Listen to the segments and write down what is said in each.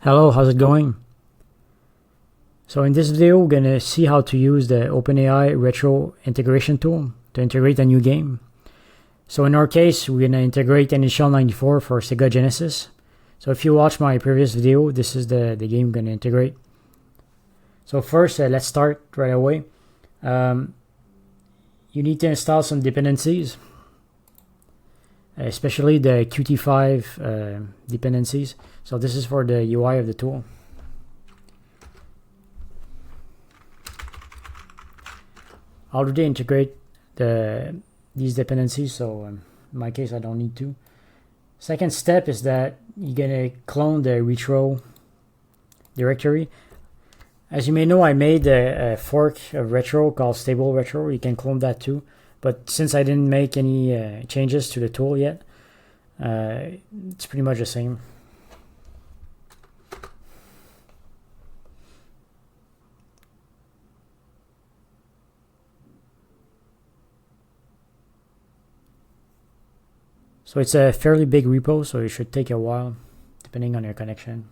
Hello, how's it going? So in this video, we're gonna see how to use the OpenAI retro integration tool to integrate a new game. So in our case, we're gonna integrate NHL 94 for Sega Genesis. So if you watch my previous video, this is the game we're gonna integrate. So first, let's start right away. You need to install some dependencies, especially the Qt5 dependencies. So this is for the UI of the tool. I already integrate these dependencies, so in my case I don't need to. Second step is that you're gonna clone the retro directory. As you may know, I made a fork of retro called stable retro. You can clone that too, but since I didn't make any changes to the tool yet, it's pretty much the same. So it's a fairly big repo, so it should take a while, depending on your connection.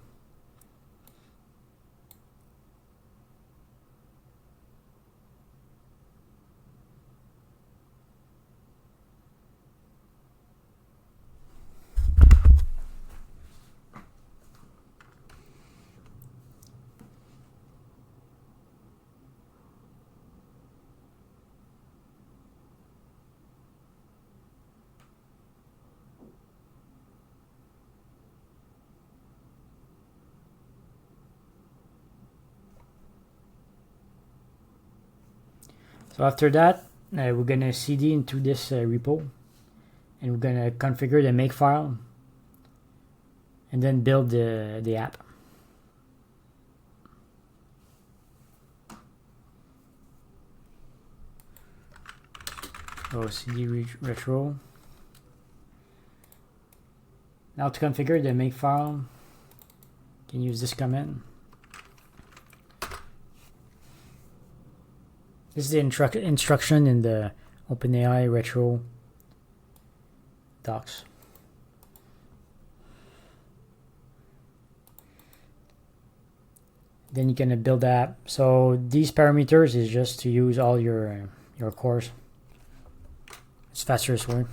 So after that, we're gonna cd into this repo, and we're gonna configure the makefile, and then build the app. So cd retro. Now to configure the makefile, you can use this command. This is the instruction in the OpenAI retro docs. Then you can build the app. So these parameters is just to use all your cores. It's fastest way.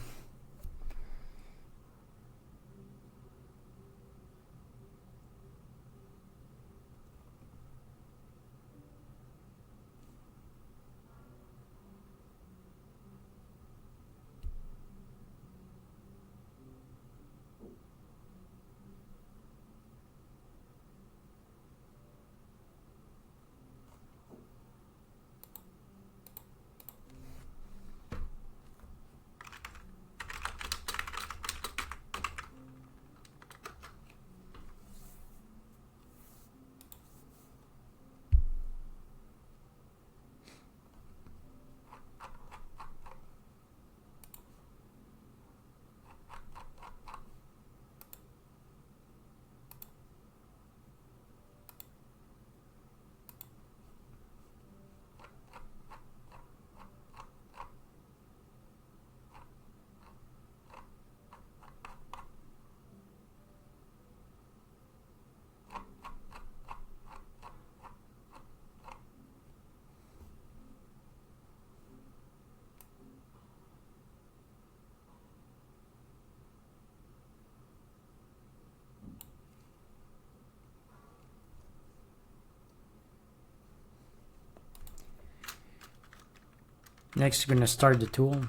Next, we're going to start the tool.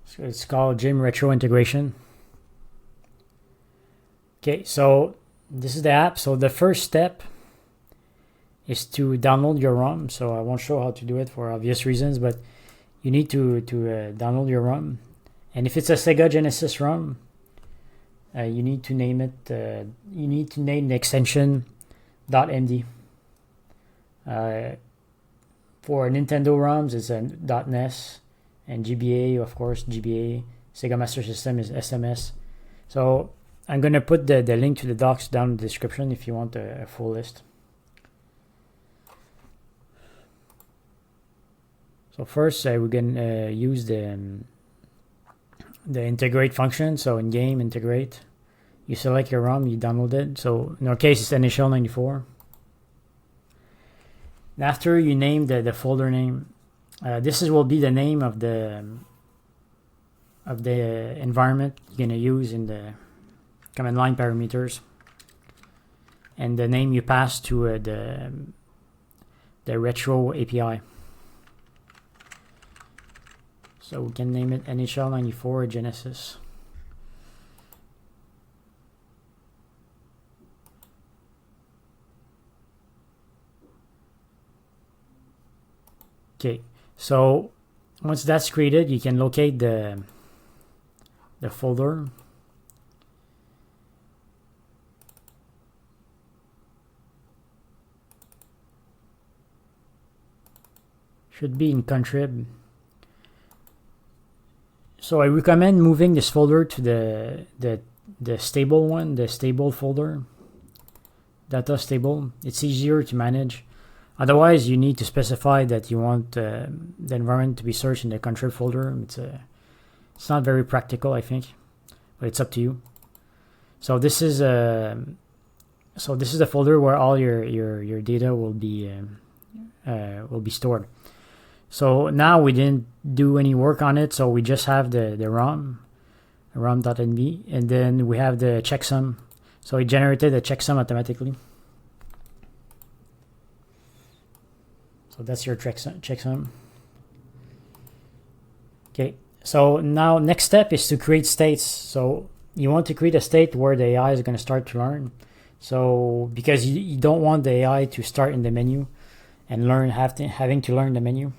So it's called Gym Retro Integration. Okay, so this is the app. So the first step is to download your ROM. So I won't show how to do it for obvious reasons, but you need to download your ROM. And if it's a Sega Genesis ROM, you need to name it. You need to name the extension .md. For Nintendo ROMs, it's a .NES, and GBA, of course, GBA. Sega Master System is SMS. So I'm gonna put the link to the docs down in the description if you want a full list. So first, we're gonna use the the integrate function. So in game integrate, you select your ROM, you download it. So in our case, it's NHL94. And after you name the folder name, this will be the name of the environment you're gonna use in the command line parameters, and the name you pass to the retro API. So we can name it NHL94 Genesis. Okay, so once that's created, you can locate the folder. Should be in contrib. So I recommend moving this folder to the stable one, the stable folder, data stable. It's easier to manage. Otherwise, you need to specify that you want the environment to be searched in the contrib folder. It's not very practical, I think, but it's up to you. So this is the folder where all your data will be stored. So now we didn't do any work on it, so we just have the ROM, rom.nb, and then we have the checksum. So it generated a checksum automatically. So that's your checksum. Okay, so now next step is to create states. So you want to create a state where the AI is going to start to learn. So because you don't want the AI to start in the menu and having to learn the menu.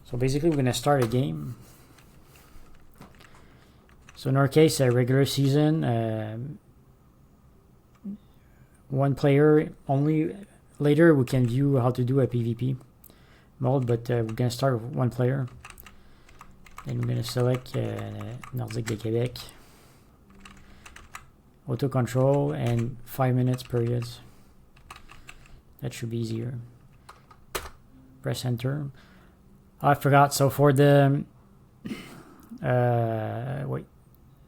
So basically we're going to start a game. So in our case, a regular season, one player only. Later we can view how to do a PvP mode, but we're going to start with one player. Then we're going to select Nordique de Québec, auto control, and 5 minutes periods. That should be easier. Press enter. Oh, I forgot. So for the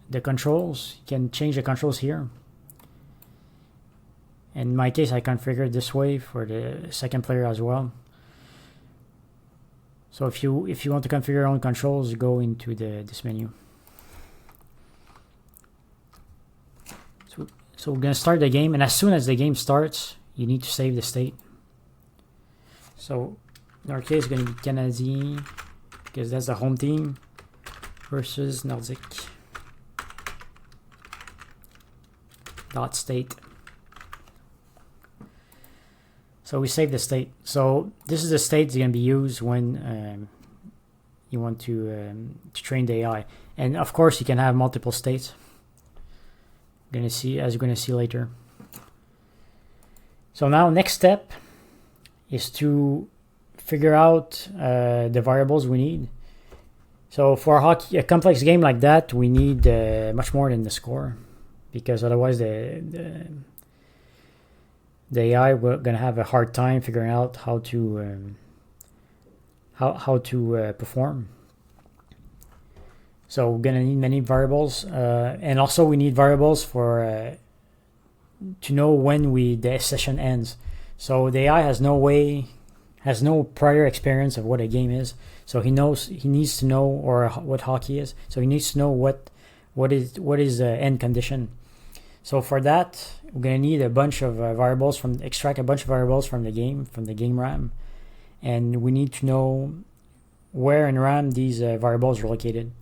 the controls, you can change the controls here. In my case, I configured this way for the second player as well. So if you want to configure your own controls, go into this menu. So we're gonna start the game, and as soon as the game starts, you need to save the state. So in our case, it's gonna be Canadien because that's the home team versus Nordique. .state. So we save the state. So this is the state that's going to be used when you want to train the AI. And of course, you can have multiple states. You're going to see, as you're going to see later. So now, next step is to figure out the variables we need. So for a complex game like that, we need much more than the score, because otherwise the AI we're gonna have a hard time figuring out how to perform. So we're gonna need many variables, and also we need variables for to know when the session ends. So the AI has no prior experience of what a game is. So he needs to know, or what hockey is. So he needs to know what is the end condition. So for that, we're gonna need a bunch of variables extract a bunch of variables from the game RAM, and we need to know where in RAM these variables are located.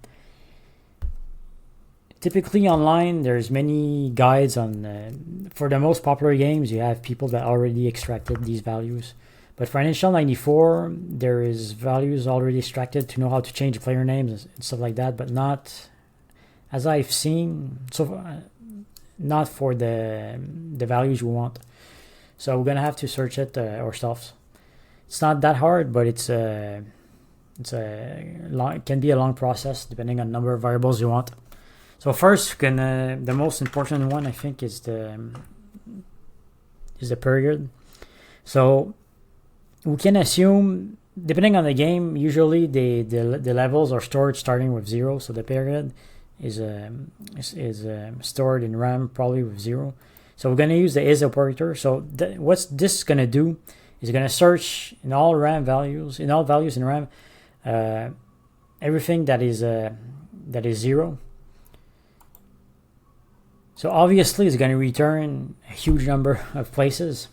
Typically online, there's many guides on. For the most popular games, you have people that already extracted these values. But for NHL94, there is values already extracted to know how to change the player names and stuff like that, but not, as I've seen, not for the values we want. So we're gonna have to search it ourselves. It's not that hard, but it can be a long process depending on the number of variables you want. So first, the most important one I think is the period. So we can assume depending on the game, usually the levels are stored starting with 0, so the period is stored in RAM probably with 0. So we're going to use the is operator. So what's this going to do is going to search in all RAM values, in all values in RAM, everything that is 0. So obviously it's going to return a huge number of places,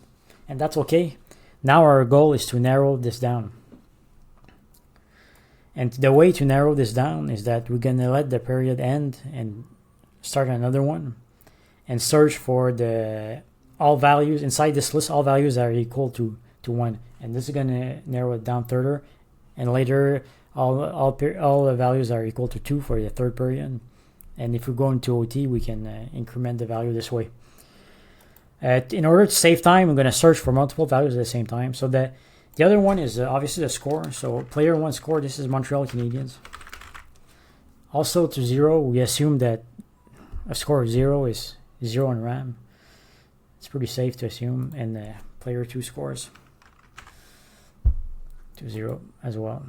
and that's okay. Now our goal is to narrow this down. And the way to narrow this down is that we're going to let the period end and start another one and search for the all values inside this list. All values are equal to 1, and this is going to narrow it down further. And later all the values are equal to 2 for the third period. And if we go into OT, we can increment the value this way. In order to save time, I'm going to search for multiple values at the same time. So the other one is obviously the score. So player 1 score, this is Montreal Canadiens. Also to 0, we assume that a score of 0 is 0 in RAM. It's pretty safe to assume. And player 2 scores to 0 as well.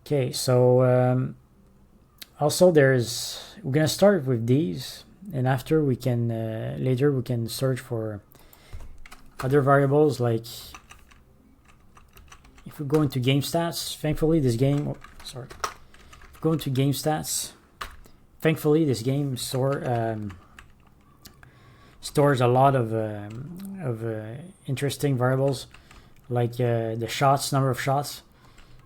Okay, so also we're gonna start with these, and after we can later we can search for other variables. Like if we go into game stats, thankfully this game go into game stats, thankfully this game stores a lot of interesting variables, like the shots, number of shots.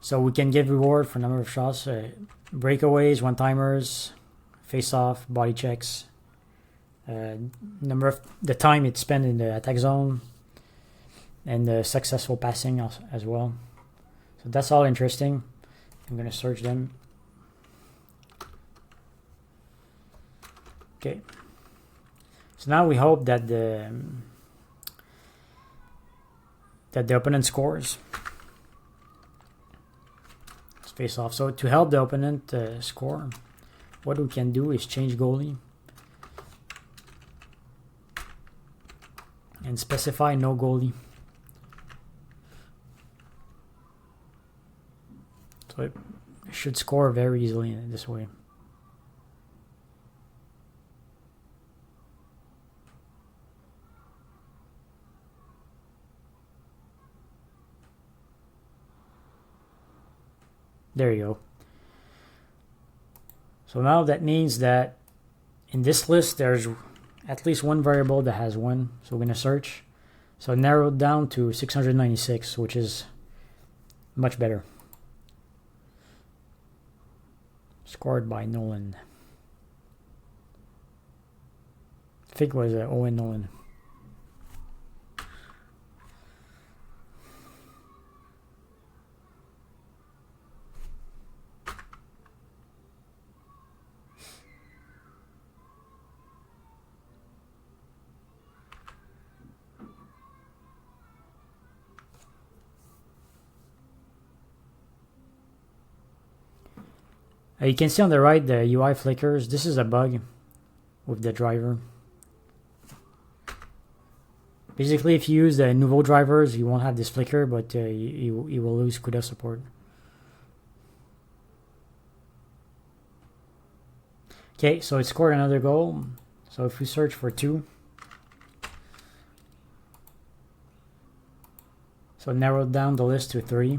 So we can give reward for number of shots, breakaways, one-timers, face-off, body checks, number of the time it's spent in the attack zone, and the successful passing as well. So that's all interesting. I'm going to search them. Okay. So now we hope that the opponent scores. Face off. So to help the opponent score, what we can do is change goalie and specify no goalie. So it should score very easily in this way. There you go. So now that means that in this list there's at least one variable that has 1. So we're going to search. So narrowed down to 696, which is much better. Scored by Nolan. I think it was Owen Nolan. You can see on the right the UI flickers. This is a bug with the driver. Basically, if you use the Nouveau drivers, you won't have this flicker, but you will lose CUDA support. Okay, so it scored another goal. So if we search for 2, so narrowed down the list to 3.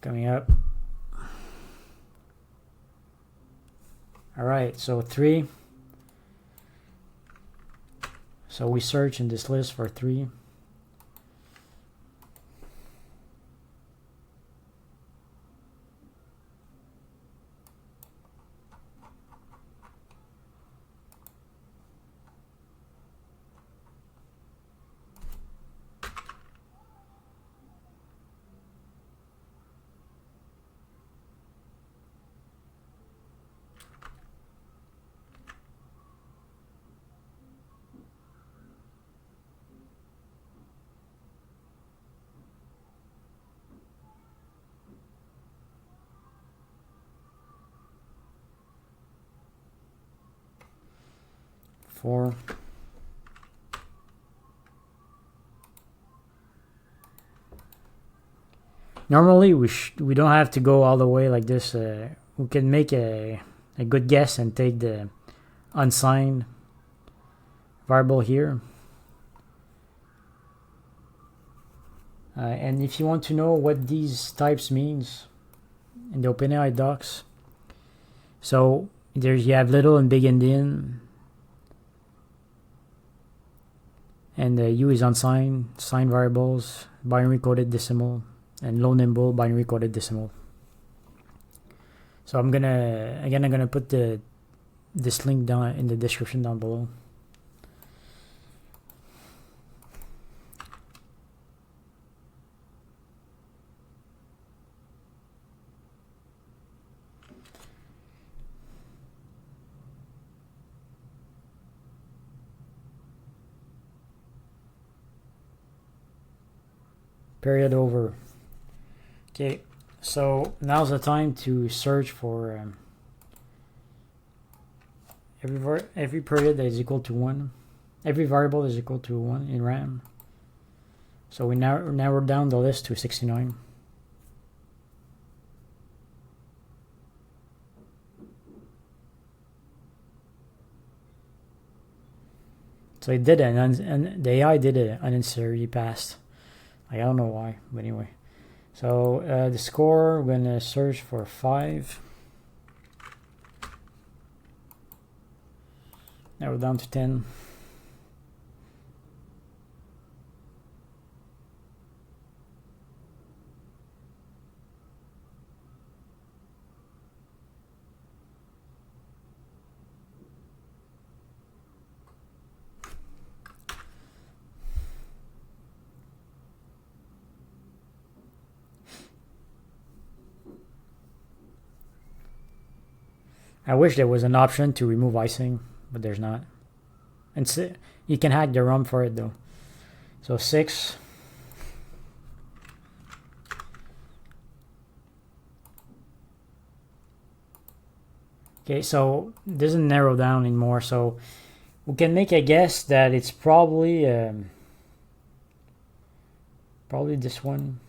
Coming up. All right, so 3. So we search in this list for 3. before. Normally we don't have to go all the way like this. We can make a good guess and take the unsigned variable here. And if you want to know what these types means in the OpenAI docs, so there you have little and big endian, and the U is unsigned, signed variables, binary coded decimal, and low nimble binary coded decimal. So I'm gonna put this link down in the description down below. Period over. Okay, so now's the time to search for every period that is equal to 1. Every variable is equal to 1 in RAM. So we narrowed down the list to 69. So it did the AI did an unnecessary pass. I don't know why, but anyway. So the score, we're gonna search for 5. Now we're down to 10. I wish there was an option to remove icing, but there's not. And you can hack the ROM for it though. So 6. Okay, so it doesn't narrow down anymore, so we can make a guess that it's probably this one.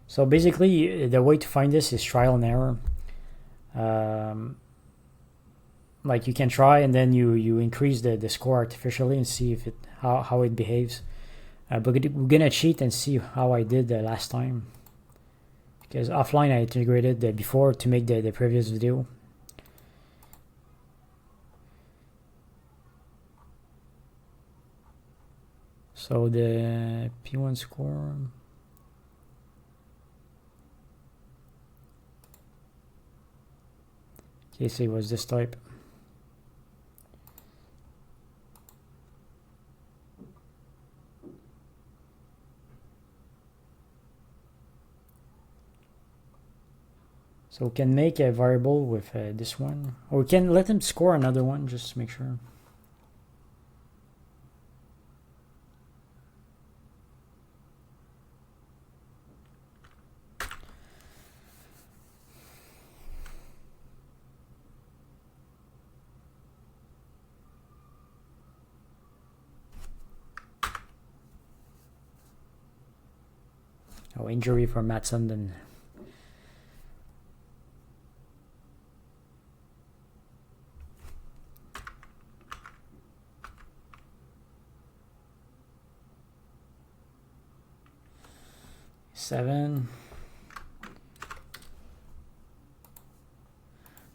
So basically, the way to find this is trial and error. Like you can try and then you increase the score artificially and see if how it behaves. But we're gonna cheat and see how I did the last time, because offline I integrated before to make the previous video. So the P1 score. Okay, so it was this type. So we can make a variable with this one, or we can let him score another one just to make sure. Oh, injury for Matt Sundin. Seven.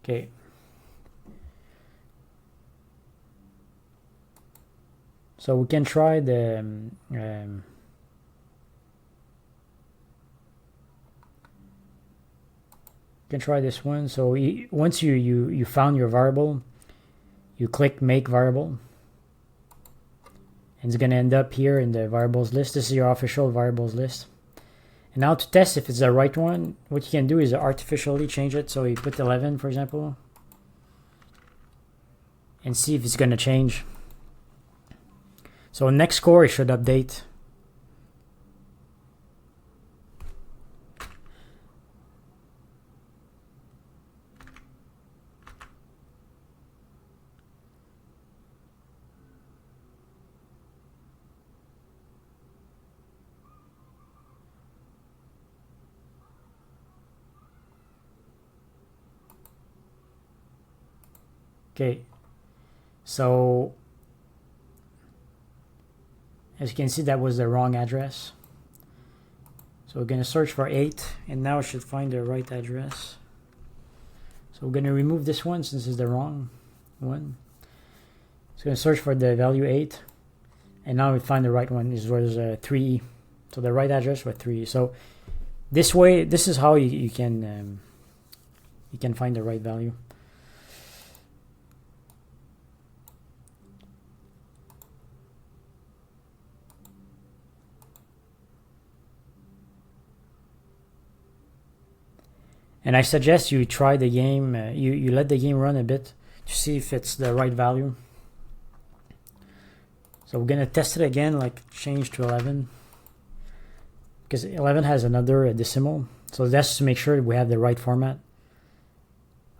Okay. So we can try the can try this one. So once you found your variable, you click make variable, and it's gonna end up here in the variables list. This is your official variables list. And now to test if it's the right one, what you can do is artificially change it. So you put 11, for example, and see if it's gonna change. So next score, it should update. Okay, so as you can see, that was the wrong address. So we're going to search for 8, and now it should find the right address. So we're going to remove this one since it's the wrong one. It's going to search for the value 8, and now we find the right one. This was 3E. So the right address was 3E. So this way, this is how you can find the right value. And I suggest you try the game, you let the game run a bit to see if it's the right value. So we're going to test it again, like change to 11. Because 11 has another decimal. So that's to make sure we have the right format.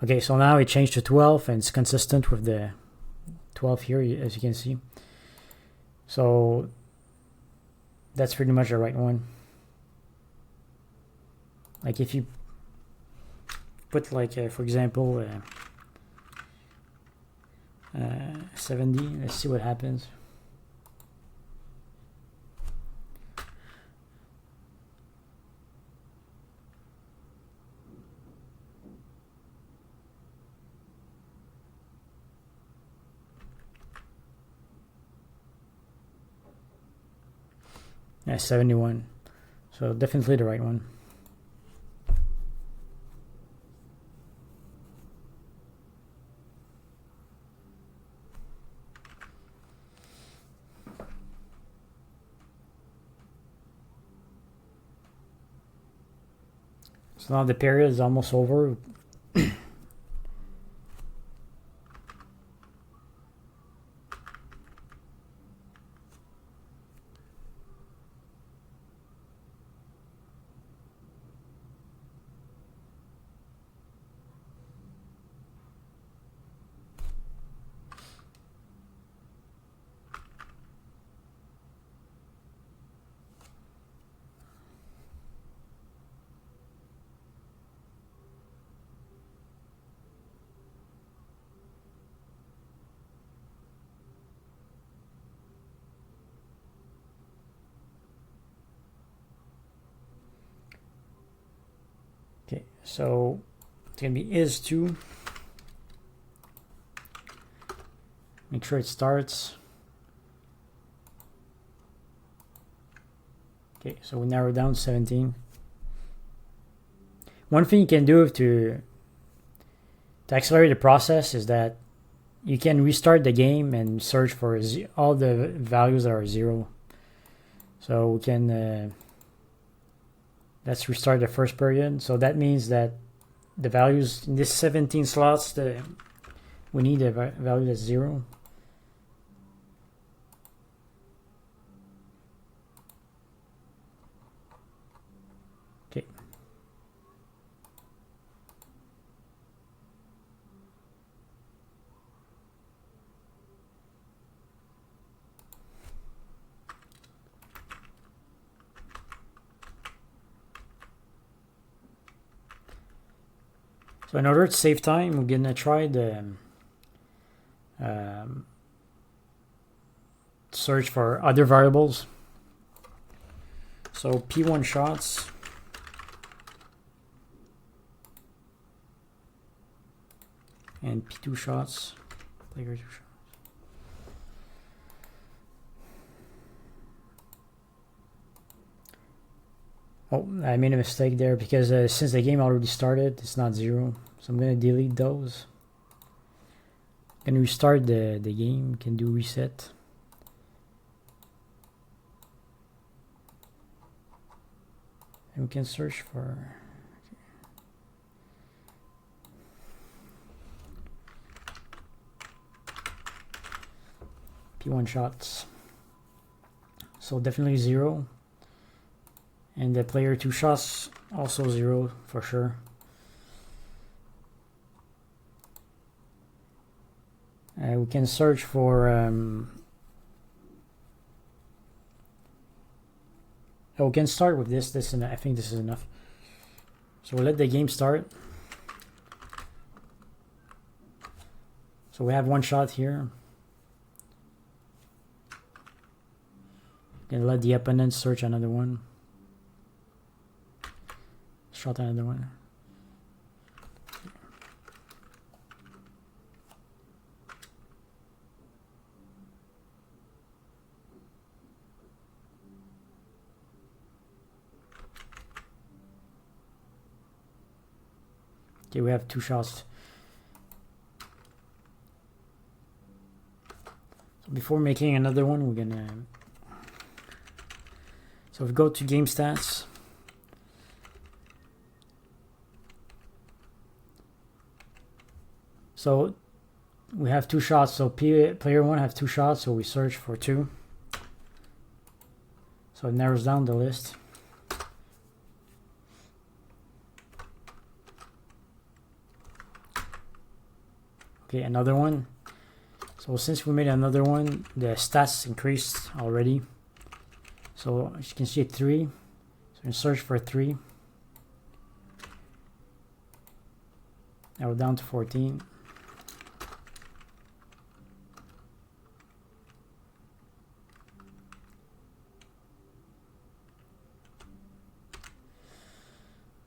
Okay, so now it changed to 12 and it's consistent with the 12 here, as you can see. So that's pretty much the right one. Like if you put like, for example, 70, let's see what happens. Yeah, 71. So definitely the right one. So now the period is almost over. Okay, so it's gonna be is2. Make sure it starts. Okay, so we narrow down to 17. One thing you can do to accelerate the process is that you can restart the game and search for all the values that are 0. So we can let's restart the first period. So that means that the values in this 17 slots, we need a value that's 0. Okay. So in order to save time, we're gonna try the search for other variables. So P1 shots and P2 shots, player 2 shots. Oh, I made a mistake there because since the game already started, it's not 0. So I'm going to delete those. And restart the game. Can do reset. And we can search for... P1 shots. So definitely 0. And the player 2 shots also 0 for sure. We can search for we can start with this. I think this is enough. So we'll let the game start. So we have one shot here. Gonna let the opponent search another one. Shot another one. Okay, we have two shots. So before making another one, we're gonna. So if we go to game stats. So we have two shots. So player one have two shots. So we search for two. So it narrows down the list. Okay, another one. So since we made another one, the stats increased already. So as you can see, 3. So we search for 3. Now we're down to 14.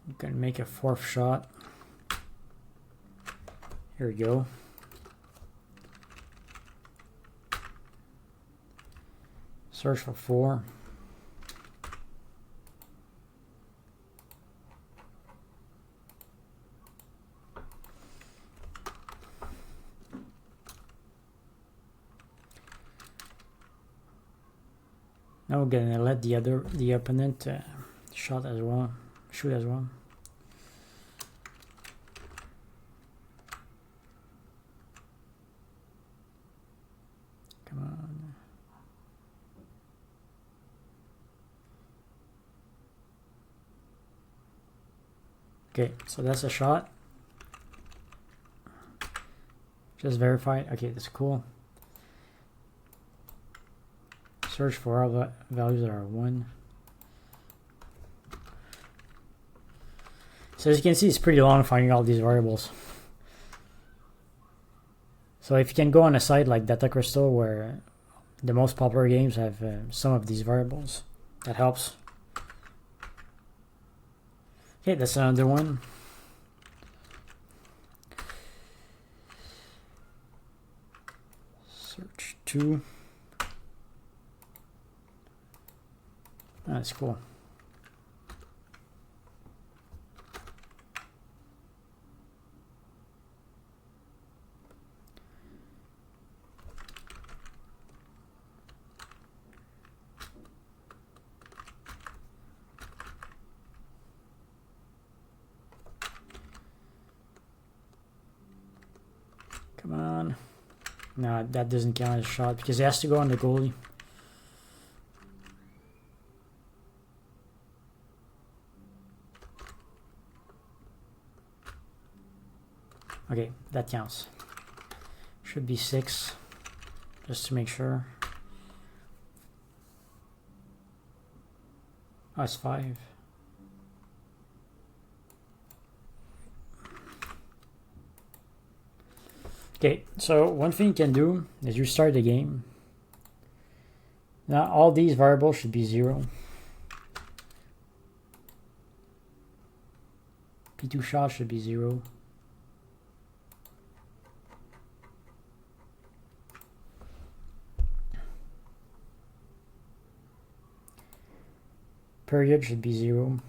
We can make a 4th shot. Here we go. Search for 4. Now we're gonna let the opponent shoot as well. Come on. Okay, so that's a shot. Just verify it. Okay, that's cool. Search for all the values that are 1. So as you can see, it's pretty long finding all these variables. So if you can go on a site like Data Crystal, where the most popular games have some of these variables, that helps. Okay, that's another one. Search 2. That's cool. Come on. No, that doesn't count as a shot because it has to go on the goalie. Okay, that counts. Should be 6, just to make sure. Oh, it's 5. Okay, so one thing you can do is restart the game. Now all these variables should be 0. P2 shot should be 0. Period should be 0.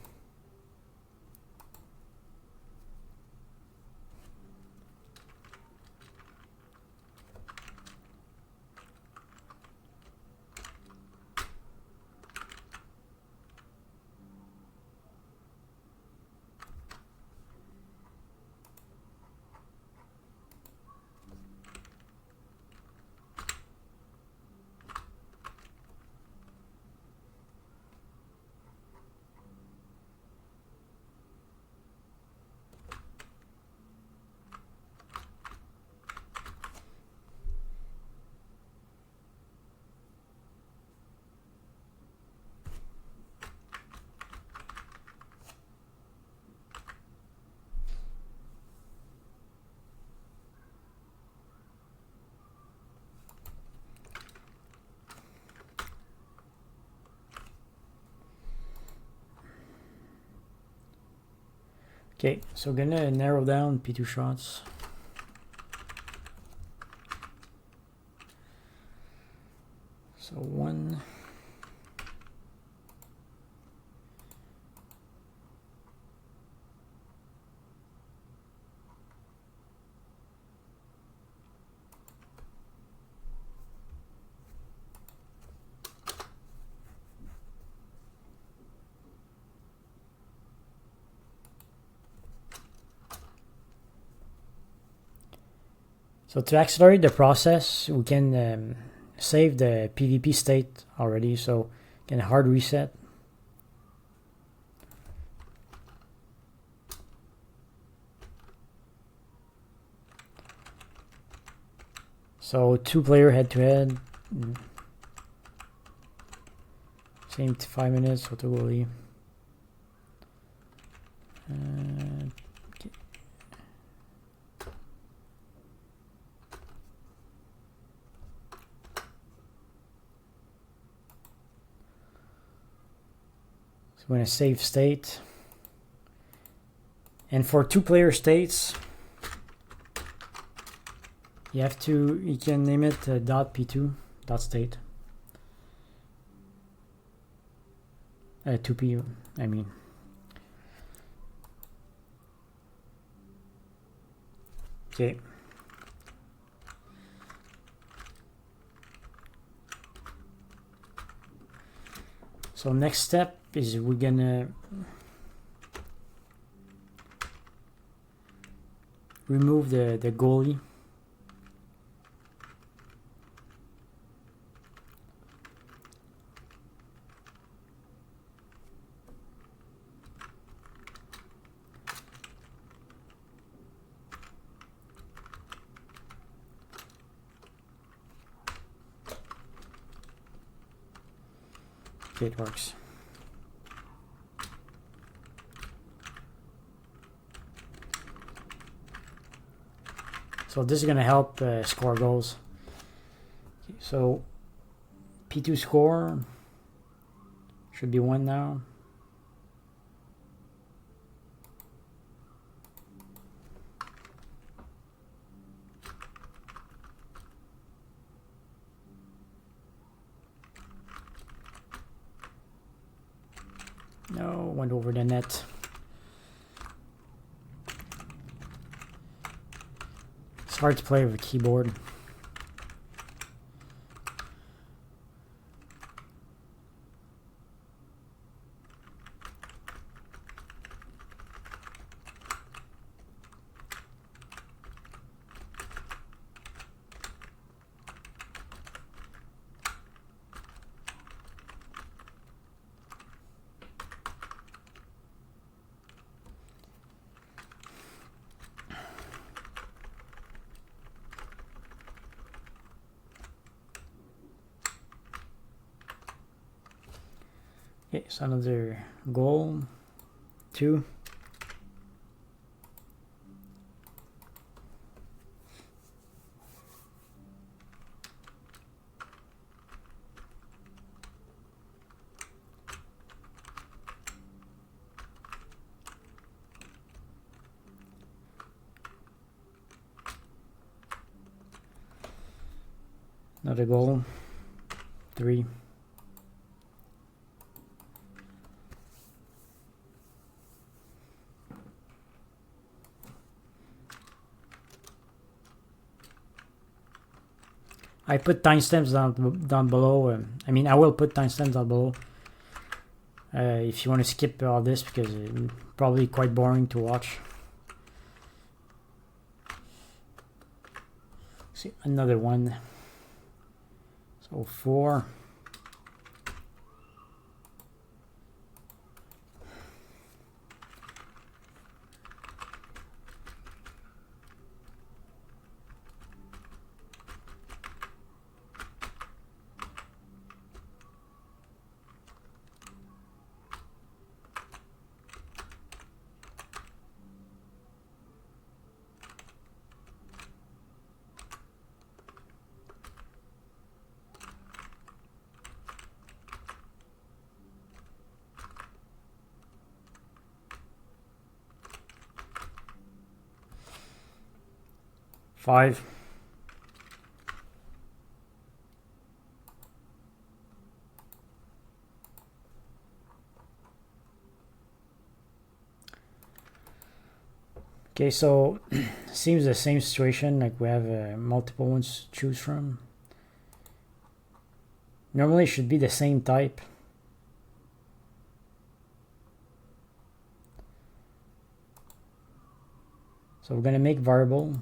Okay, so gonna narrow down P2 shots. So 1. So to accelerate the process, we can save the PVP state already. So can hard reset. So 2-player head-to-head. Same 5 minutes totally. Okay. So I'm going to save state. And for 2-player states, you can name it .p2 .state. 2p, I mean. Okay. So next step is we're gonna remove the goalie. Okay, it works. So this is going to help score goals. Okay, so P2 score should be 1 now. No, went over the net. It's hard to play with a keyboard. Okay, so another goal, 2. Another goal, 3. I put timestamps down below. I mean, I will put timestamps down below if you want to skip all this, because it's probably quite boring to watch. See, another one. So 4. 5. Okay, so seems the same situation, like we have multiple ones to choose from. Normally it should be the same type. So we're gonna make variable.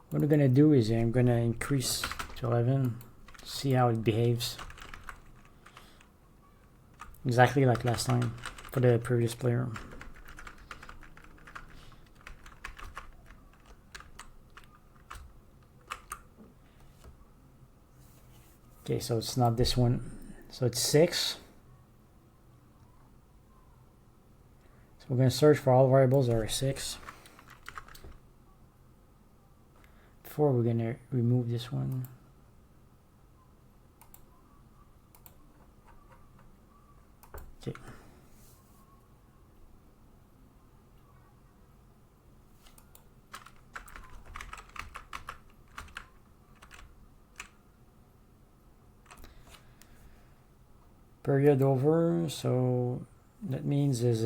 What we're gonna do is I'm gonna increase to 11, see how it behaves. Exactly like last time for the previous player. Okay, so it's not this one. So it's 6. So we're going to search for all variables that are 6. 4, we're going to remove this one. Okay. Period over, so that means is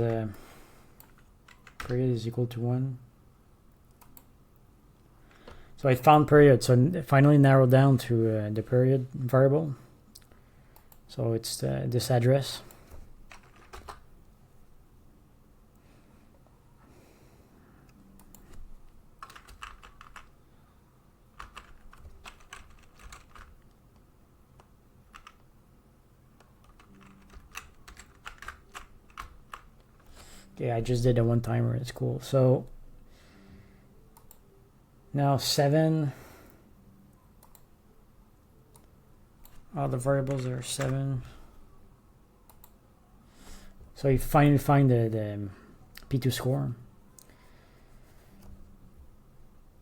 period is equal to 1. So I found period, so it finally narrowed down to the period variable. So it's this address. Okay, I just did a one-timer, it's cool. So now 7, all the variables are 7. So you finally find the P2 score.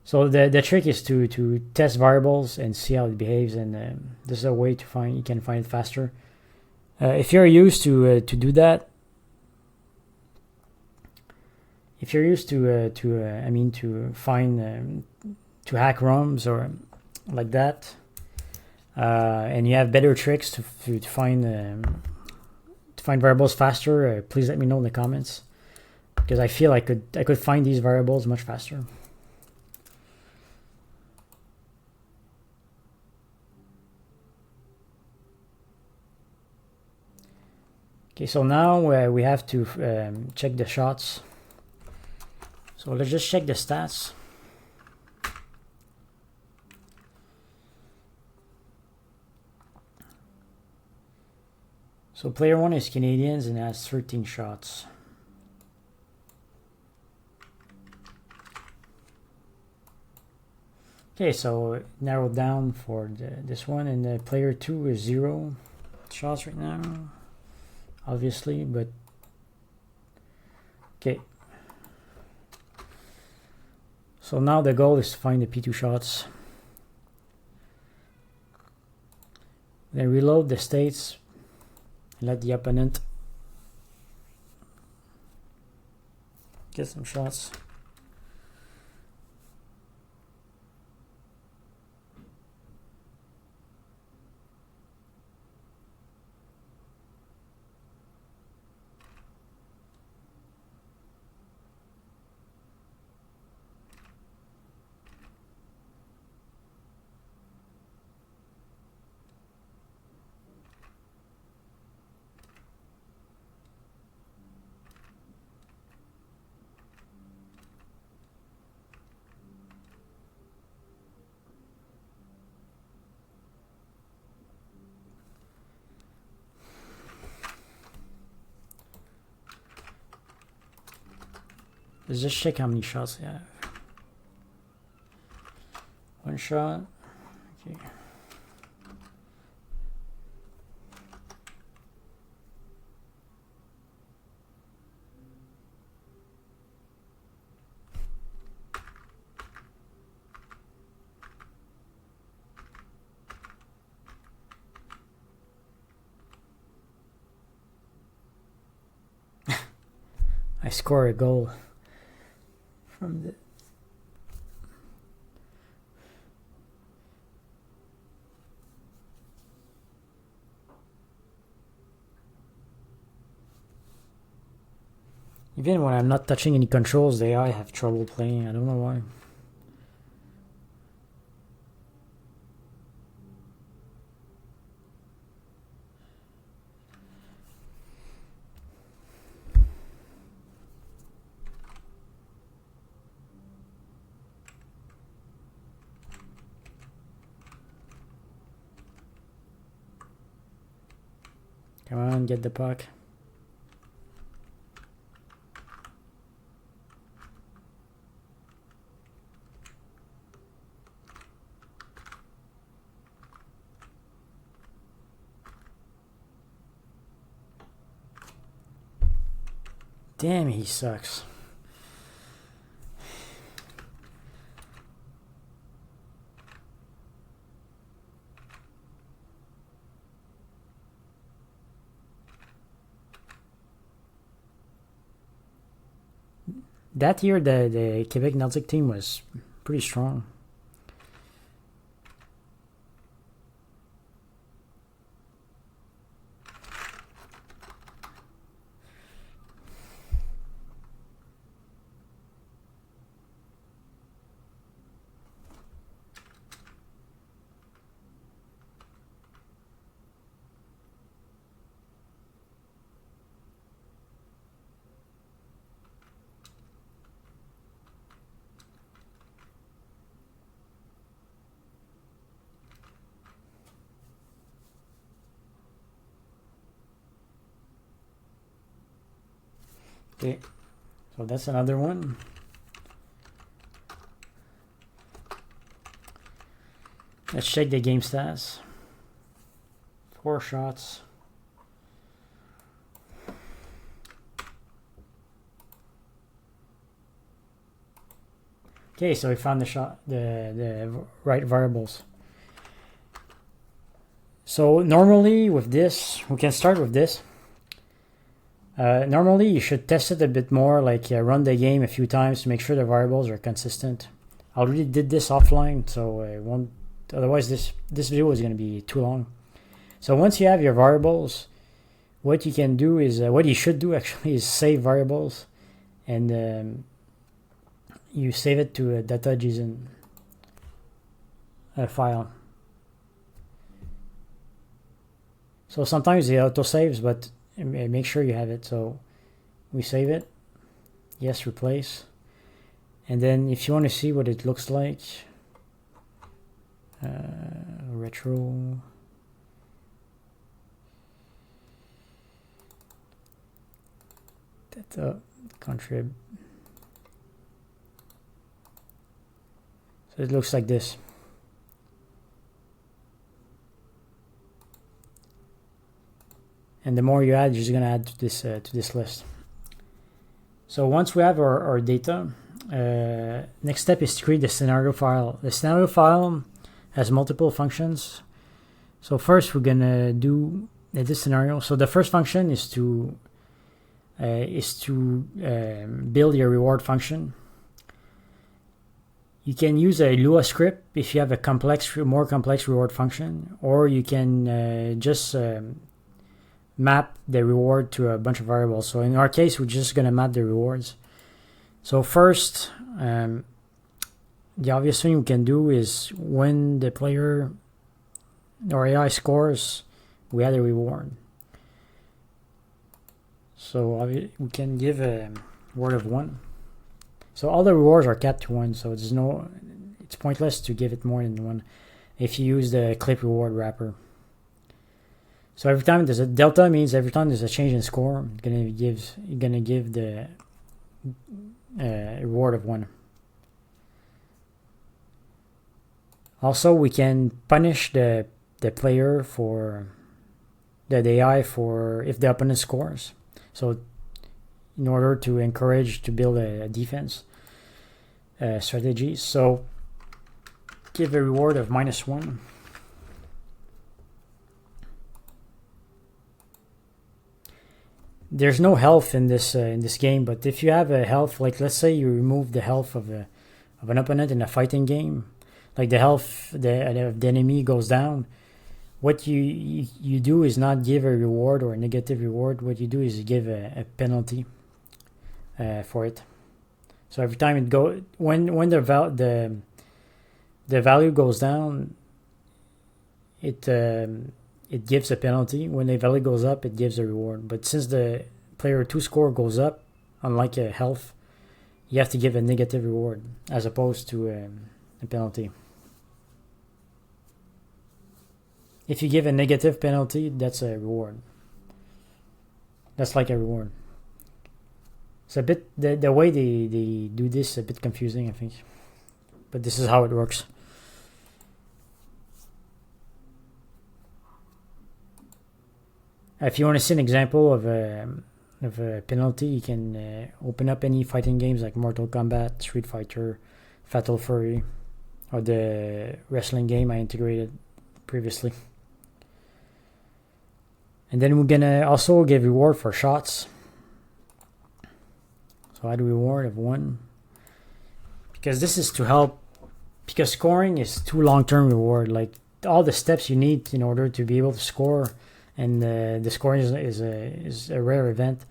So the trick is to test variables and see how it behaves, and this is a way to find, you can find it faster. If you're used to do that, if you're used to find to hack ROMs or like that, and you have better tricks to find variables faster, please let me know in the comments, because I feel I could find these variables much faster. Okay, so now we have to check the shots. So let's just check the stats. So player 1 is Canadian and has 13 shots. Okay, so narrowed down for this one, and player 2 is 0 shots right now, obviously, but okay. So now the goal is to find the P2 shots. Then reload the states, let the opponent get some shots. Let's just check how many shots I have. 1 shot. Okay. I score a goal from the Even when I'm not touching any controls, the AI have trouble playing. I don't know why. Come on, get the puck. Damn, he sucks. That year, the Quebec Nordic team was pretty strong. Okay, so that's another one. Let's check the game stats. 4 shots. Okay, so we found the right variables. So normally with this, we can start with this. Normally you should test it a bit more, like run the game a few times to make sure the variables are consistent. I already did this offline, so I won't. Otherwise, this video is going to be too long. So once you have your variables, what you can do is what you should do actually is save variables, and you save it to a data.json file. So sometimes it autosaves, but make sure you have it. So we save it. Yes, replace. And then if you want to see what it looks like, retro. Data contrib. So it looks like this. And the more you add, you're just going to add to this list. So once we have our data, next step is to create the scenario file. The scenario file has multiple functions. So first we're going to do this scenario. So the first function is to build your reward function. You can use a Lua script if you have a more complex reward function, or you can just map the reward to a bunch of variables. So in our case, we're just going to map the rewards. So first, the obvious thing we can do is when the player or AI scores, we add a reward. So we can give a reward of 1. So all the rewards are capped to 1, so it's pointless to give it more than 1 if you use the clip reward wrapper. So every time there's a delta, means every time there's a change in score, you're gonna give the reward of 1. Also, we can punish the player for the AI for if the opponent scores. So in order to encourage to build a defense strategy, so give a reward of -1. There's no health in this game, but if you have a health, like let's say you remove the health of an opponent in a fighting game, like the health of the enemy goes down, what you do is not give a reward or a negative reward. What you do is you give a penalty for it. So every time it go when the value goes down, it gives a penalty. When the value goes up, it gives a reward. But since the player 2 score goes up, unlike a health, you have to give a negative reward as opposed to a penalty. If you give a negative penalty, that's a reward. That's like a reward. It's a bit the way they do this is a bit confusing, I think, but this is how it works. If you want to see an example of a penalty, you can open up any fighting games like Mortal Kombat, Street Fighter, Fatal Fury, or the wrestling game I integrated previously. And then we're gonna also give reward for shots. So add a reward of 1. Because this is to help, because scoring is too long-term reward. Like all the steps you need in order to be able to score, and the scoring is a rare event.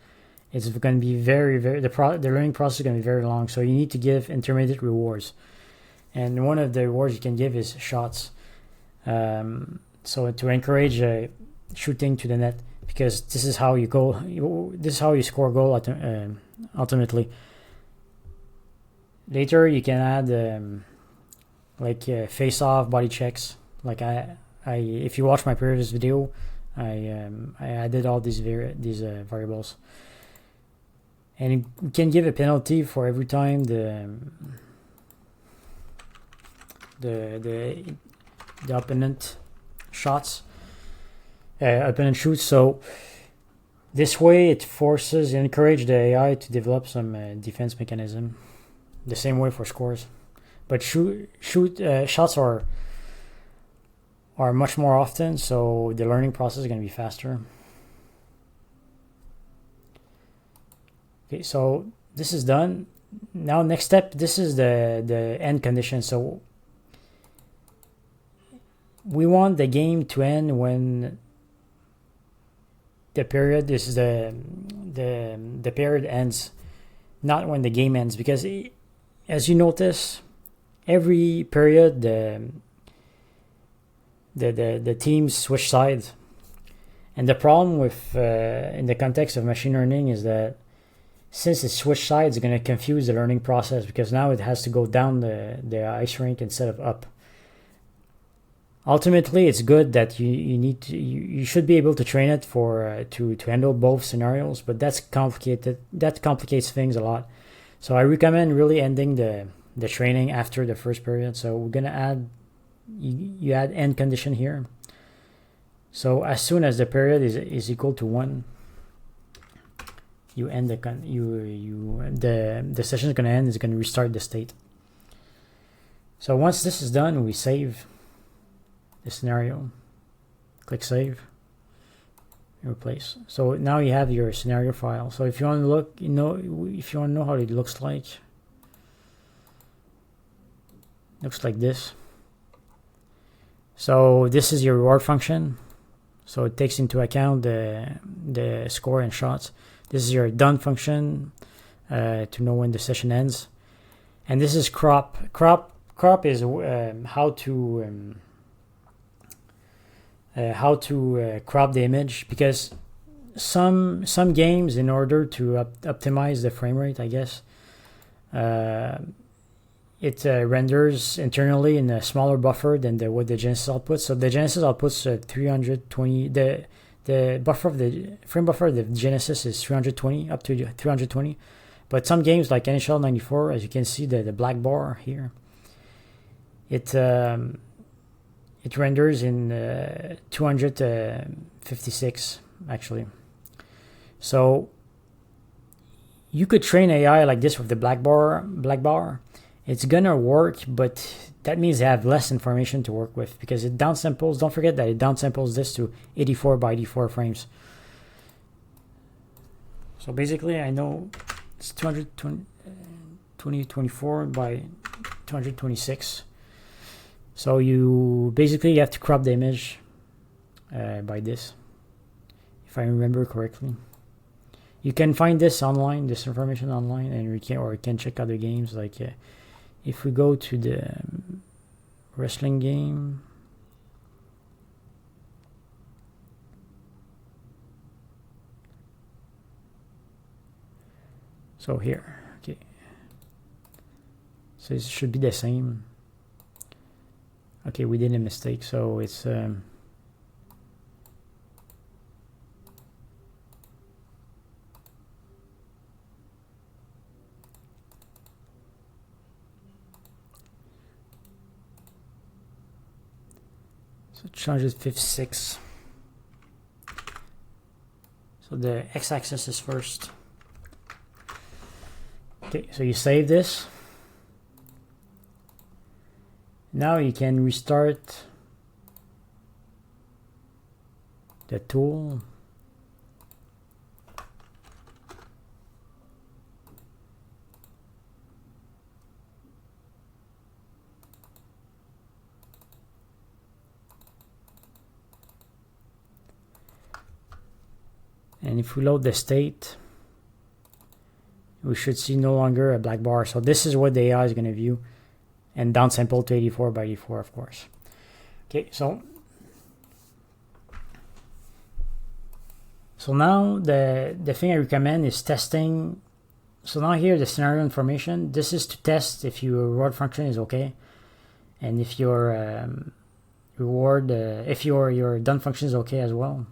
It's going to be very, the learning process is going to be very long. So you need to give intermediate rewards. And one of the rewards you can give is shots. So to encourage shooting to the net, because this is how you go. This is how you score a goal ultimately. Later you can add face-off, body checks. Like I if you watch my previous video, I added all these variables, and you can give a penalty for every time the opponent shoots. So this way it encourages the AI to develop some defense mechanism. The same way for scores, but shots are much more often, so the learning process is going to be faster. Okay, so this is done. Now next step, this is the end condition. So we want the game to end when the period is the period ends, not when the game ends, because as you notice, every period the teams switch sides, and the problem with in the context of machine learning is that since it switched sides, it's going to confuse the learning process, because now it has to go down the ice rink instead of up. Ultimately, it's good that you should be able to train it for to handle both scenarios, but that's complicated. That complicates things a lot. So I recommend really ending the training after the first period. So we're gonna add you add end condition here. So as soon as the period is equal to 1, you end the session is gonna end. It's gonna restart the state. So once this is done, we save the scenario, click save, replace. So now you have your scenario file. So if you want to look, if you want to know how it looks like this. So this is your reward function. So it takes into account the score and shots. This is your done function to know when the session ends, and this is crop. Crop is how to crop the image, because some games, in order to optimize the frame rate, I guess, it renders internally in a smaller buffer than what the Genesis outputs. So the Genesis outputs 320. The buffer of the frame buffer of the Genesis is 320, up to 320. But some games like NHL 94, as you can see, the black bar here, it renders in 256 actually. So you could train AI like this with the black bar. It's gonna work, but that means they have less information to work with, because it downsamples. Don't forget that it downsamples this to 84 by 84 frames. So basically, I know it's 224 by 226. So you have to crop the image by this, if I remember correctly. You can find this online, this information online, and you can check other games. Like if we go to the wrestling game, so here, okay, so it should be the same. Okay, we did a mistake, so it's so change it 56. So the x-axis is first. Okay, so you save this. Now you can restart the tool. And if we load the state, we should see no longer a black bar. So this is what the AI is going to view, and downsample to 84 by 84, of course. Okay, so now the thing I recommend is testing. So now here the scenario information. This is to test if your reward function is okay, and if your if your done function is okay as well.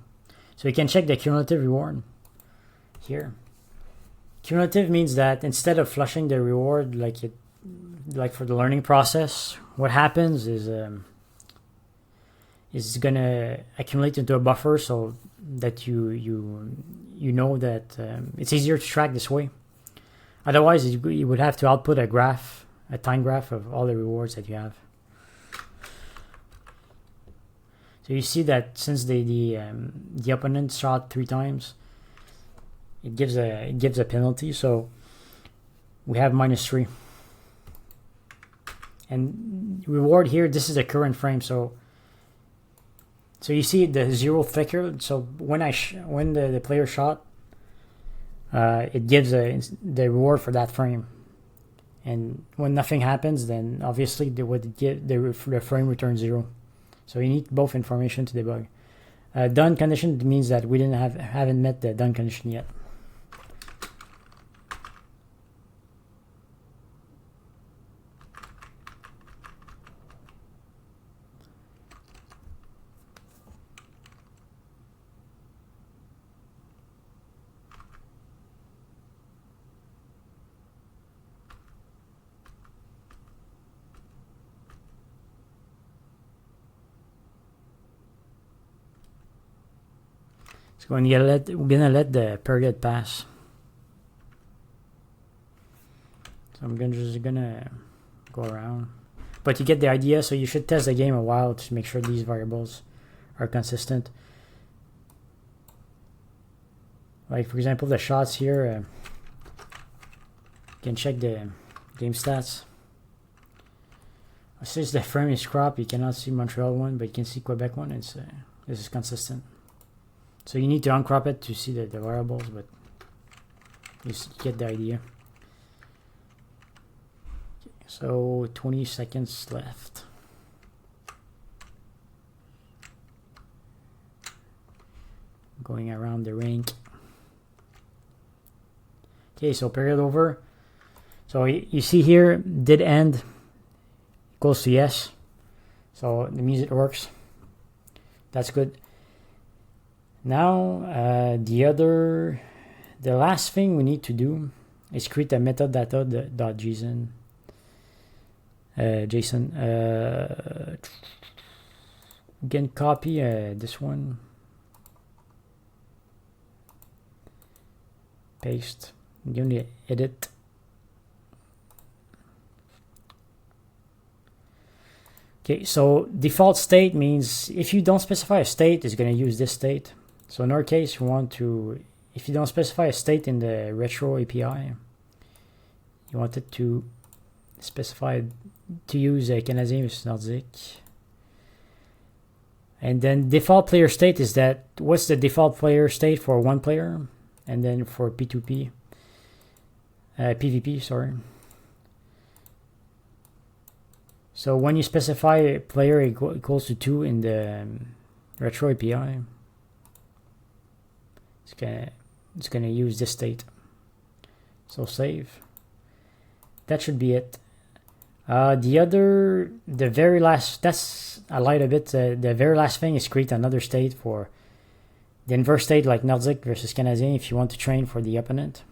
So you can check the cumulative reward here. Cumulative means that instead of flushing the reward like for the learning process, what happens is it's gonna accumulate into a buffer, so that you know that it's easier to track this way. Otherwise, you would have to output a graph, a time graph of all the rewards that you have. So you see that since the opponent shot 3 times, it gives a penalty. So we have -3. And reward here, this is the current frame. So you see the 0 flicker. So when the player shot, it gives the reward for that frame. And when nothing happens, then obviously the frame returns 0. So you need both information to debug. Done condition means that we haven't met the done condition yet. So we're gonna let the period pass. So I'm just gonna go around, but you get the idea. So you should test the game a while to make sure these variables are consistent. Like for example, the shots here. You can check the game stats. Since the frame is cropped, you cannot see Montreal one, but you can see Quebec one. This is consistent. So you need to uncrop it to see the variables, but you get the idea. Okay, so 20 seconds left. Going around the rink. Okay, so period over. So you see here, did end equals to yes. So that means it works. That's good. Now, the last thing we need to do is create a method data.json. We can copy this one, paste. I'm going to edit. Okay, so default state means if you don't specify a state, it's going to use this state. So in our case, we want to, if you don't specify a state in the retro API, you want it to specify to use a Canadien Nordique. And then default player state is that, what's the default player state for one player? and then for P2P, PvP, sorry. So when you specify player equals to 2 in the retro API, it's gonna use this state. So save. That should be it. The very last, I lied a bit. The very last thing is create another state for the inverse state, like Nordic versus Canadien, if you want to train for the opponent.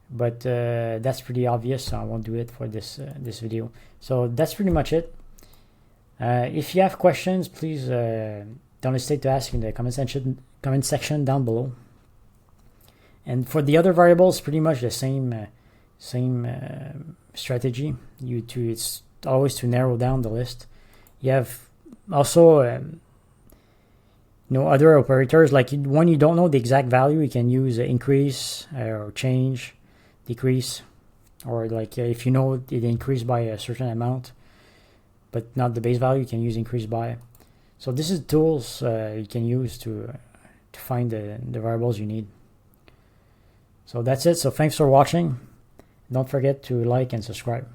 But that's pretty obvious, so I won't do it for this video. So that's pretty much it. If you have questions, please don't hesitate to ask in the comment section down below. And for the other variables, pretty much the same strategy. It's always to narrow down the list. You have also other operators, like when you don't know the exact value, you can use increase or change, decrease, or like if you know it increased by a certain amount but not the base value, you can use increase by. So this is tools you can use to find the variables you need. So that's it. So thanks for watching. Don't forget to like and subscribe.